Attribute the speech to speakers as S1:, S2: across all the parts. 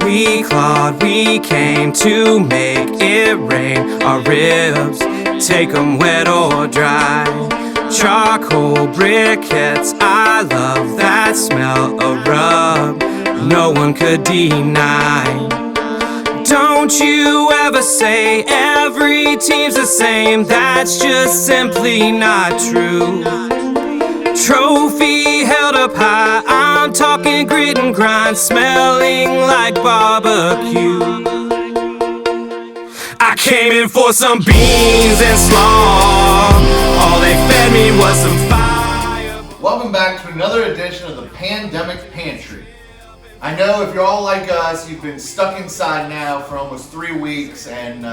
S1: We clawed, we came to make it rain. Our ribs, take 'em wet or dry. Charcoal briquettes, I love that smell. A rub, no one could deny. Don't you ever say every team's the same. That's just simply not true. Trophy held up high, I'm talking grit and grind, smelling like barbecue. I came in for some beans and slaw. All they fed me was some fire.
S2: Welcome back to another edition of the Pandemic Pantry. I know if you're all like us, you've been stuck inside now for almost 3 weeks, and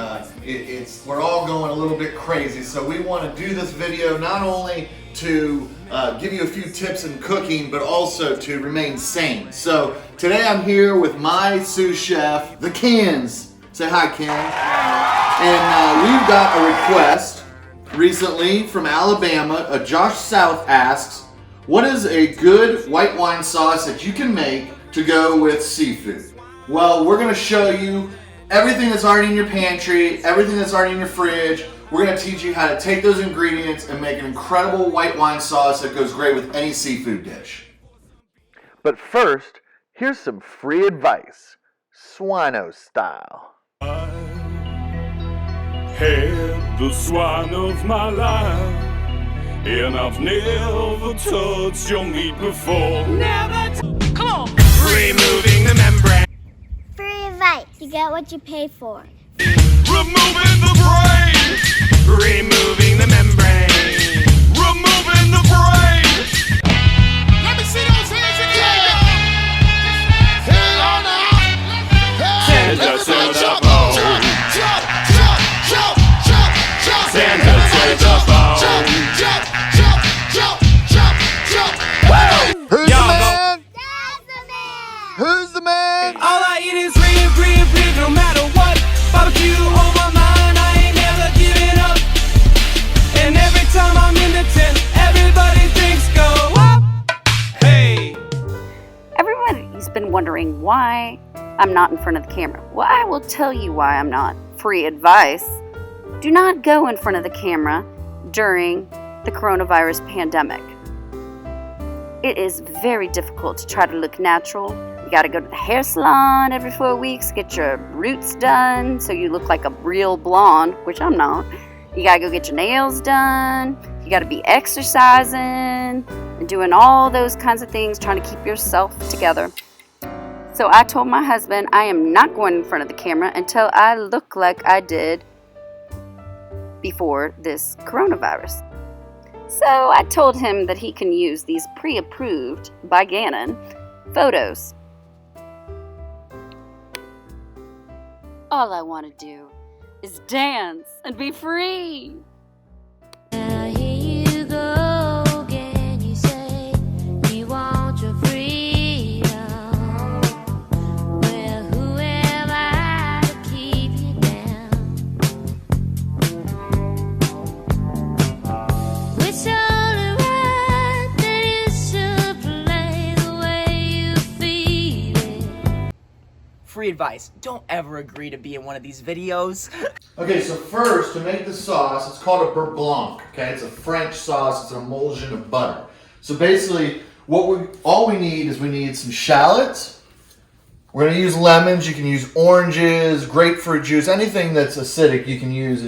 S2: we're all going a little bit crazy. So we want to do this video not only to give you a few tips in cooking, but also to remain sane. So today I'm here with my sous chef, the Kens. Say hi, Ken. And we've got a request recently from Alabama. Josh South asks, what is a good white wine sauce that you can make to go with seafood? Well, we're gonna show you everything that's already in your pantry, everything that's already in your fridge. We're gonna teach you how to take those ingredients and make an incredible white wine sauce that goes great with any seafood dish.
S3: But first, here's some free advice, Swino style.
S4: I had the swine of my life, and I've never touched your meat before.
S5: Come on!
S4: Removing the membrane,
S6: Free advice. You get what you pay for.
S4: removing the brain, removing the membrane, removing the brain. Let me see those hands again. Head on out. Santa to the bone. Santa to the bone.
S3: Who's the man? Who's the man?
S1: All I eat is rib, no matter what. Barbecue on my mind, I ain't never giving up. And every time I'm in the tent, everybody thinks go up. Hey!
S5: Everybody's been wondering why I'm not in front of the camera. Well, I will tell you why I'm not. Free advice. Do not go in front of the camera during the coronavirus pandemic. It is very difficult to try to look natural. You gotta go to the hair salon every 4 weeks, get your roots done so you look like a real blonde, which I'm not. You gotta go get your nails done. You gotta be exercising and doing all those kinds of things, trying to keep yourself together. So I told my husband I am not going in front of the camera until I look like I did before this coronavirus. So I told him that he can use these pre-approved by Gannon photos. All I want to do is dance and be free.
S6: Now here you go again. You say you want your freedom. Well, who am I to keep you down? It's only right that you should play the way you feel it.
S7: Free advice, don't ever agree to be in one of these videos.
S2: Okay, so first, to make the sauce, it's called a Beurre Blanc, okay? It's a French sauce, it's an emulsion of butter. So basically, all we need is we need some shallots. We're gonna use lemons, you can use oranges, grapefruit juice, anything that's acidic you can use,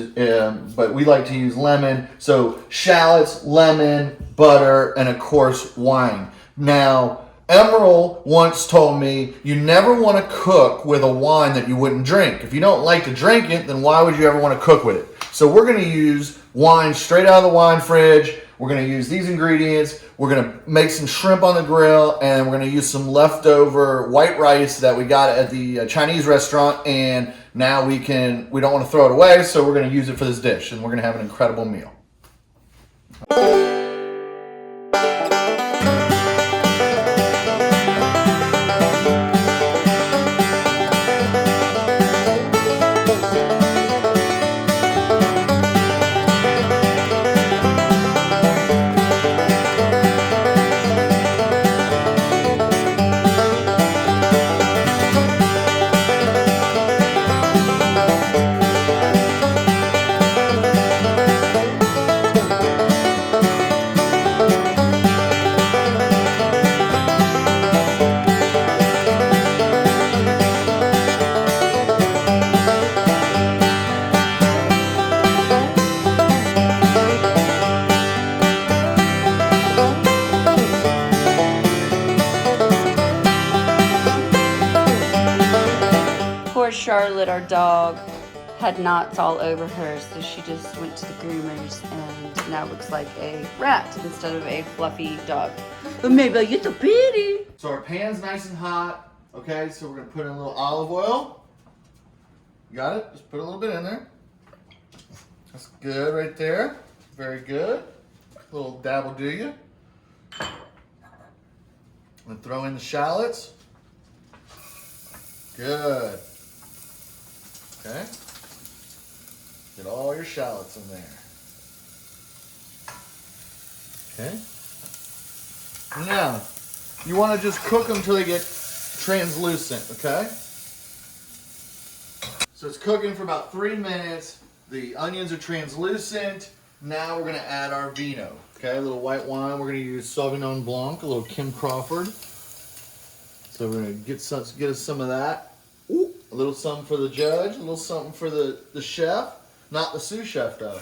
S2: but we like to use lemon. So shallots, lemon, butter, and of course, wine. Now, Emerald once told me you never want to cook with a wine that you wouldn't drink. If you don't like to drink it, then why would you ever want to cook with it? So we're going to use wine straight out of the wine fridge. We're going to use these ingredients. We're going to make some shrimp on the grill, and we're going to use some leftover white rice that we got at the Chinese restaurant, and now we don't want to throw it away, so we're going to use it for this dish, and we're going to have an incredible meal.
S5: Charlotte, our dog, had knots all over her, so she just went to the groomers and now looks like a rat instead of a fluffy dog. But maybe you're so pretty.
S2: So our pan's nice and hot. Okay, so we're gonna put in a little olive oil. You got it? Just put a little bit in there. That's good right there. Very good. A little dab will do you. And throw in the shallots. Good. Okay. Get all your shallots in there. Okay. Now, you want to just cook them till they get translucent, okay? So it's cooking for about 3 minutes. The onions are translucent. Now we're gonna add our vino, okay? A little white wine. We're gonna use Sauvignon Blanc, a little Kim Crawford. So we're gonna get us some of that. Ooh, a little something for the judge, a little something for the chef. Not the sous chef though, all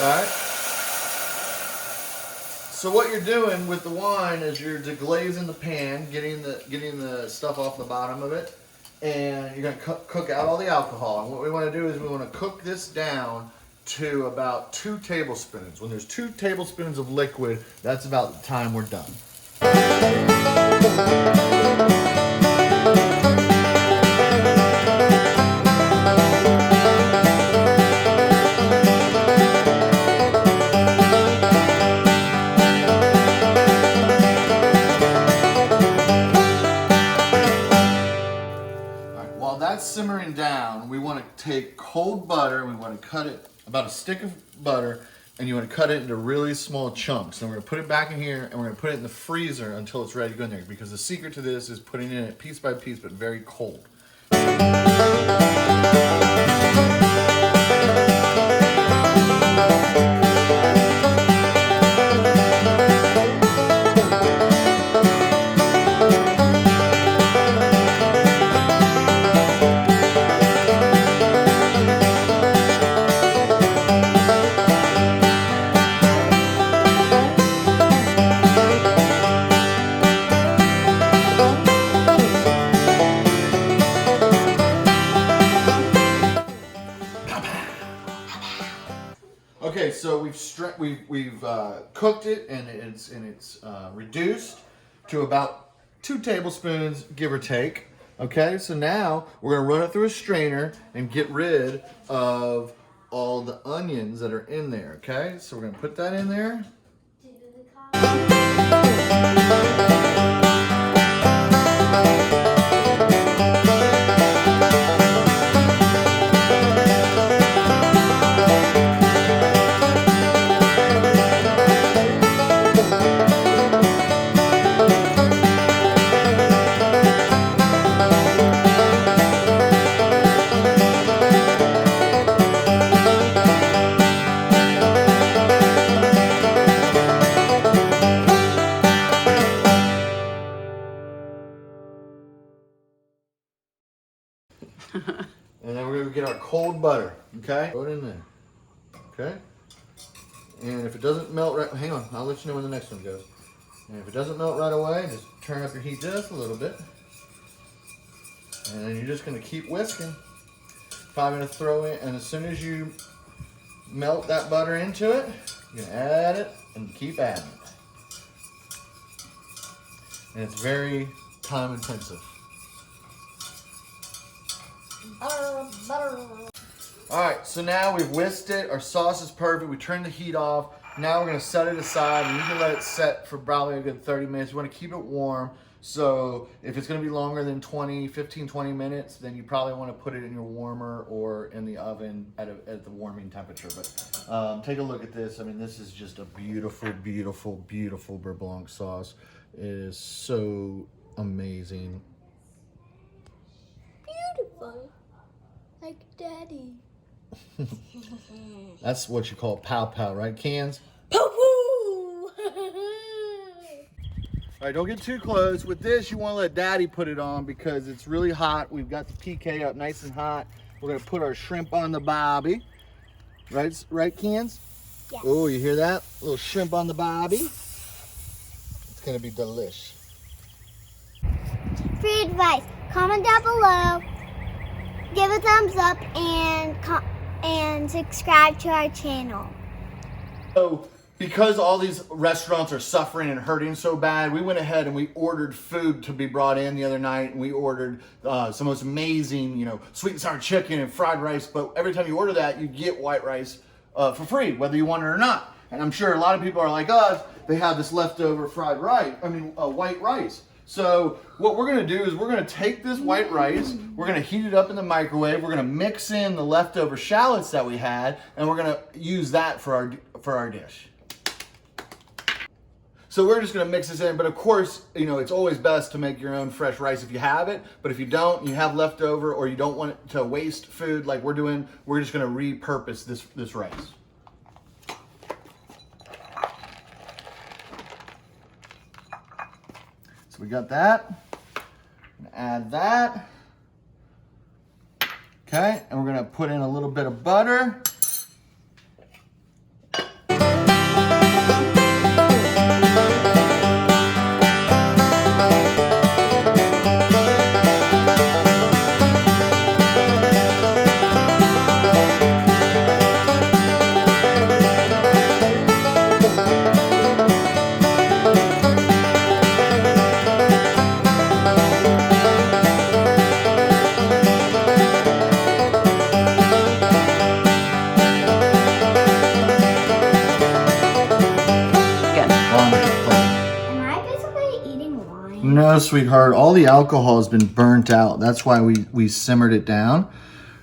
S2: right? So what you're doing with the wine is you're deglazing the pan, getting the stuff off the bottom of it, and you're gonna cook out all the alcohol. And what we wanna do is we wanna cook this down to about 2 tablespoons. When there's 2 tablespoons of liquid, that's about the time we're done. While that's simmering down, we want to take cold butter, we want to cut it, about a stick of butter, and you want to cut it into really small chunks. And we're going to put it back in here, and we're going to put it in the freezer until it's ready to go in there, because the secret to this is putting it in piece by piece, but very cold. Okay, so we've cooked it, and it's reduced to about 2 tablespoons, give or take. Okay, so now we're gonna run it through a strainer and get rid of all the onions that are in there. Okay, so we're gonna put that in there. And then we're gonna get our cold butter, okay? Throw it in there, okay? And if it doesn't melt right, hang on, I'll let you know when the next one goes. And if it doesn't melt right away, just turn up your heat just a little bit. And then you're just gonna keep whisking. Probably gonna throw in, and as soon as you melt that butter into it, you're gonna add it and keep adding it. And it's very time intensive. Alright, so now we've whisked it. Our sauce is perfect. We turned the heat off. Now we're going to set it aside, and you can let it set for probably a good 30 minutes. You want to keep it warm. So if it's going to be longer than 15, 20 minutes, then you probably want to put it in your warmer or in the oven at the warming temperature. But take a look at this. I mean, this is just a beautiful, beautiful, beautiful Beurre Blanc sauce. It is so amazing.
S3: Beautiful. Like Daddy.
S2: That's what you call pow pow, right, Cans?
S3: Poo-poo!
S2: All right, don't get too close. With this, you want to let Daddy put it on because it's really hot. We've got the PK up nice and hot. We're going to put our shrimp on the bobby. Right, Cans?
S3: Yes.
S2: Oh, you hear that? A little shrimp on the bobby. It's going to be delish.
S3: Free advice. Comment down below. give a thumbs up and subscribe to our channel.
S2: So, because all these restaurants are suffering and hurting so bad, we went ahead and we ordered food to be brought in the other night, and we ordered some most amazing, sweet and sour chicken and fried rice. But every time you order that, you get white rice for free, whether you want it or not. And I'm sure a lot of people are like us; they have this leftover white rice. So what we're gonna do is we're gonna take this white rice, we're gonna heat it up in the microwave, we're gonna mix in the leftover shallots that we had, and we're gonna use that for our dish. So we're just gonna mix this in, but of course, it's always best to make your own fresh rice if you have it, but if you don't, you have leftover, or you don't want to waste food like we're doing, we're just gonna repurpose this rice. So we got that, add that. Okay, and we're gonna put in a little bit of butter. No, sweetheart, all the alcohol has been burnt out. That's why we simmered it down,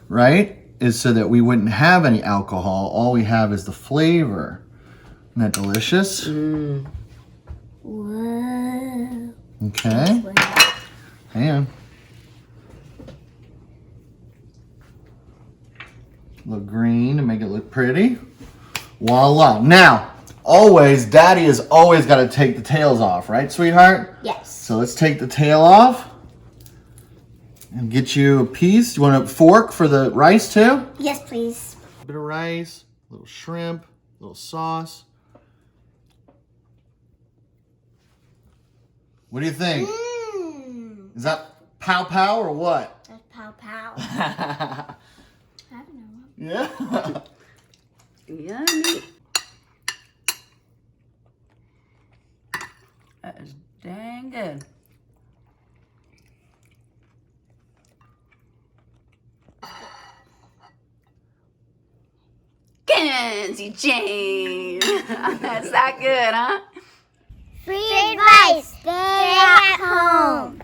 S2: right? Is so that we wouldn't have any alcohol. All we have is the flavor. Isn't that delicious?
S3: Whoa.
S2: Okay. Hang on. Look green to make it look pretty. Voila. Now, Daddy has always got to take the tails off, right, sweetheart?
S3: Yes.
S2: So let's take the tail off and get you a piece. Do you want a fork for the rice too?
S3: Yes, please.
S2: A bit of rice, a little shrimp, a little sauce. What do you think? Is that pow pow or what?
S3: That's pow pow. I don't know.
S2: Yeah.
S5: Yummy. That is dang good. Kenzie Jane. That's that good, huh?
S3: Free advice. Stay at home.